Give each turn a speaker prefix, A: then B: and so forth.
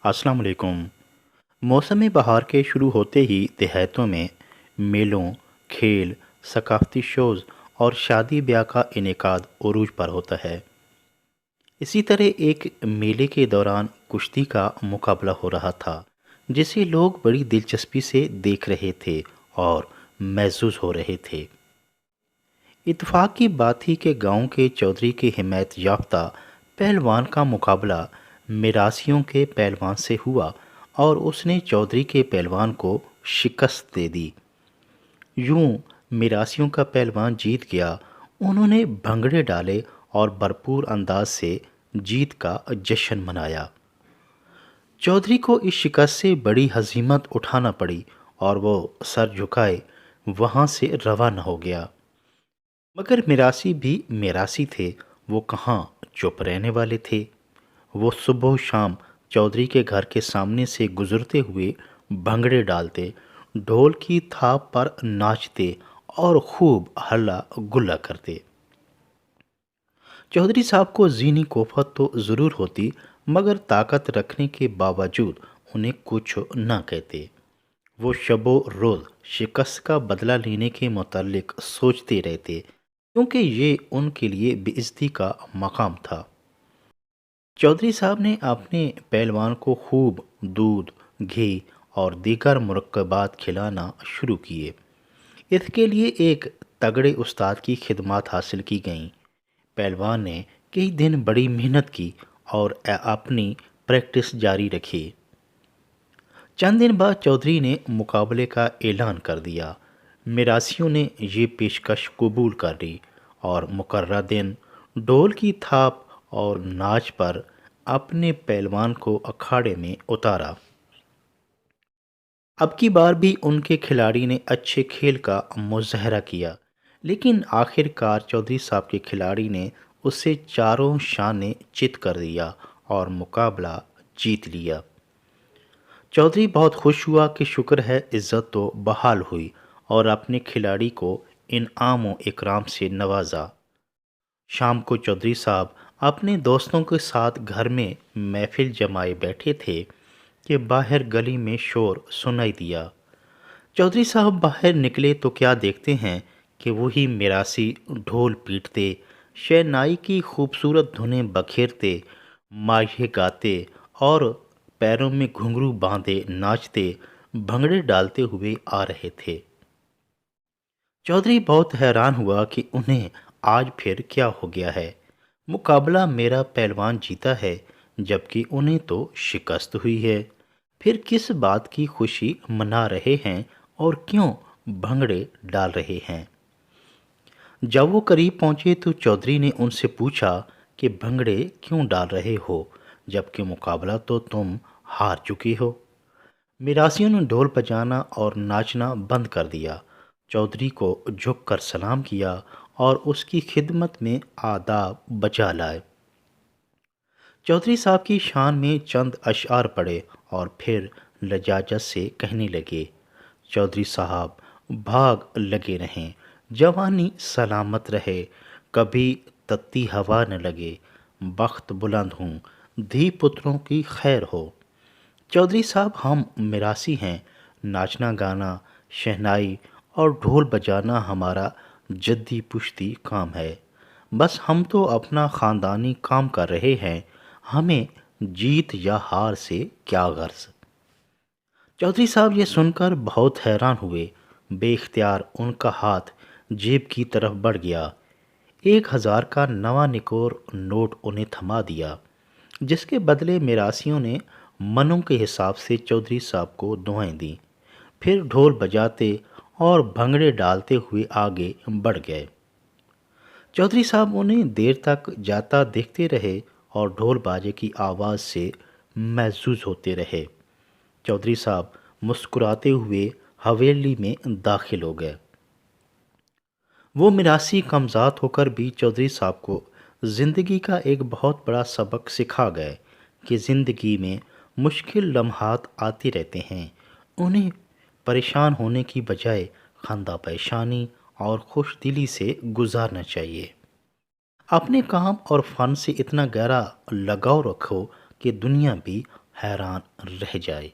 A: अस्सलाम वालेकुम। मौसम बहार के शुरू होते ही देहातों में मेलों, खेल, सकाफ़ती शोज़ और शादी ब्याह का इनेकाद उरूज पर होता है। इसी तरह एक मेले के दौरान कुश्ती का मुकाबला हो रहा था, जिसे लोग बड़ी दिलचस्पी से देख रहे थे और महसूस हो रहे थे। इत्तेफाक की बात थी कि गांव के चौधरी के हिमायत याफ्ता पहलवान का मुकाबला मिरासियों के पहलवान से हुआ और उसने चौधरी के पहलवान को शिकस्त दे दी। यूं मिरासियों का पहलवान जीत गया। उन्होंने भंगड़े डाले और भरपूर अंदाज से जीत का जश्न मनाया। चौधरी को इस शिकस्त से बड़ी हजीमत उठाना पड़ी और वो सर झुकाए वहां से रवाना हो गया। मगर मिरासी भी मिरासी थे, वो कहाँ चुप रहने वाले थे। वो सुबह शाम चौधरी के घर के सामने से गुजरते हुए भंगड़े डालते, ढोल की थाप पर नाचते और खूब हल्ला गुल्ला करते। चौधरी साहब को ज़ीनी कोफत तो ज़रूर होती, मगर ताकत रखने के बावजूद उन्हें कुछ ना कहते। वो शबो रोज़ शिकस्त का बदला लेने के मुतालिक सोचते रहते, क्योंकि ये उनके लिए बेइज्जती का मकाम था। चौधरी साहब ने अपने पहलवान को खूब दूध, घी और दीगर मुरक्कबात खिलाना शुरू किए। इसके लिए एक तगड़े उस्ताद की खिदमत हासिल की गई। पहलवान ने कई दिन बड़ी मेहनत की और अपनी प्रैक्टिस जारी रखी। चंद दिन बाद चौधरी ने मुकाबले का ऐलान कर दिया। मिरासियों ने ये पेशकश कबूल कर ली और मुकर्रर दिन ढोल की थाप और नाच पर अपने पहलवान को अखाड़े में उतारा। अब की बार भी उनके खिलाड़ी ने अच्छे खेल का मुजाहरा किया, लेकिन आखिरकार चौधरी साहब के खिलाड़ी ने उसे चारों शाने चित कर दिया और मुकाबला जीत लिया। चौधरी बहुत खुश हुआ कि शुक्र है इज्जत तो बहाल हुई, और अपने खिलाड़ी को इनाम व इकराम से नवाजा। शाम को चौधरी साहब अपने दोस्तों के साथ घर में महफिल जमाए बैठे थे कि बाहर गली में शोर सुनाई दिया। चौधरी साहब बाहर निकले तो क्या देखते हैं कि वही मिरासी ढोल पीटते, शहनाई की खूबसूरत धुनें बखेरते, माहे गाते और पैरों में घुंघरू बांधे नाचते, भंगड़े डालते हुए आ रहे थे। चौधरी बहुत हैरान हुआ कि उन्हें आज फिर क्या हो गया है। मुकाबला मेरा पहलवान जीता है, जबकि उन्हें तो शिकस्त हुई है। फिर किस बात की खुशी मना रहे हैं और क्यों भंगड़े डाल रहे हैं? जब वो करीब पहुंचे तो चौधरी ने उनसे पूछा कि भंगड़े क्यों डाल रहे हो, जबकि मुकाबला तो तुम हार चुके हो। मिरासियों ने ढोल बजाना और नाचना बंद कर दिया। चौधरी को झुककर सलाम किया और उसकी खिदमत में आदाब बजा लाए। चौधरी साहब की शान में चंद अशआर पढ़े और फिर लजाजत से कहने लगे, चौधरी साहब भाग लगे रहें, जवानी सलामत रहे, कभी तत्ती हवा न लगे, बख्त बुलंद हूँ, धी पुत्रों की खैर हो। चौधरी साहब हम मिरासी हैं, नाचना गाना, शहनाई और ढोल बजाना हमारा जद्दी पुश्ती काम है। बस हम तो अपना ख़ानदानी काम कर रहे हैं, हमें जीत या हार से क्या गर्ज। चौधरी साहब ये सुनकर बहुत हैरान हुए। बेख्तियार उनका हाथ जेब की तरफ बढ़ गया। 1,000 का नवा निकोर नोट उन्हें थमा दिया, जिसके बदले मिरासियों ने मनों के हिसाब से चौधरी साहब को दुआएं दी। फिर ढोल बजाते और भंगड़े डालते हुए आगे बढ़ गए। चौधरी साहब उन्हें देर तक जाता देखते रहे और ढोल बाजे की आवाज़ से महसूस होते रहे। चौधरी साहब मुस्कुराते हुए हवेली में दाखिल हो गए। वो मिरासी कमज़ात होकर भी चौधरी साहब को ज़िंदगी का एक बहुत बड़ा सबक सिखा गए कि ज़िंदगी में मुश्किल लम्हात आते रहते हैं। उन्हें परेशान होने की बजाय खंदा पेशानी और खुश दिली से गुजारना चाहिए। अपने काम और फ़न से इतना गहरा लगाव रखो कि दुनिया भी حیران رہ جائے۔